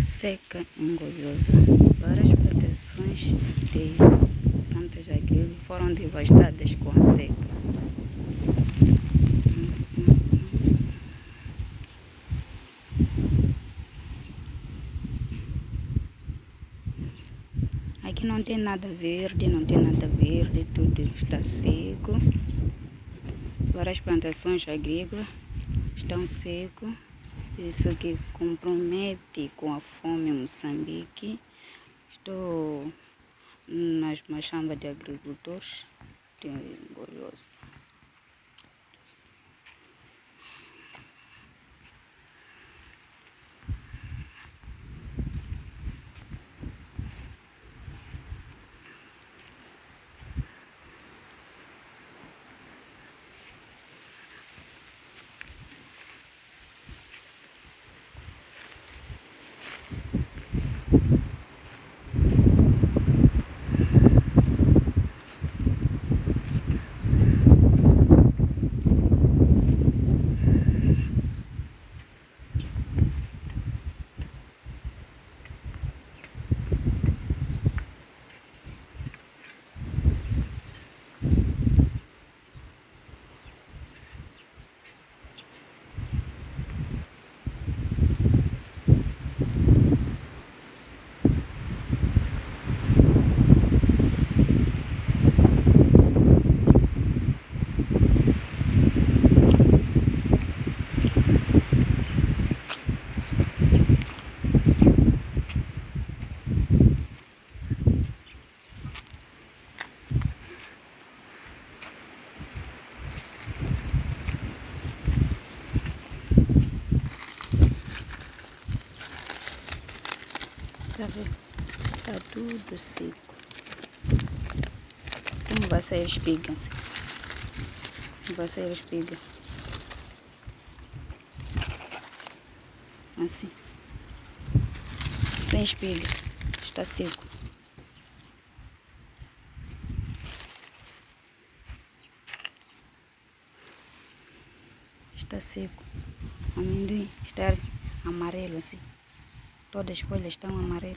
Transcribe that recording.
Seca engolhosa. Várias proteções de plantas agrícolas foram devastadas com a seca. Aqui não tem nada verde, tudo está seco. Várias plantações agrícolas estão secas. Isso que compromete com a fome em Moçambique. Estou nas machambas de agricultores de Engolhosa. Tá vendo? Tá tudo seco. Como vai sair a espiga assim? Vai sair a espiga. Assim. Sem espiga. Está seco. Está seco. O amendoim está amarelo assim. Todas as folhas estão amarelas.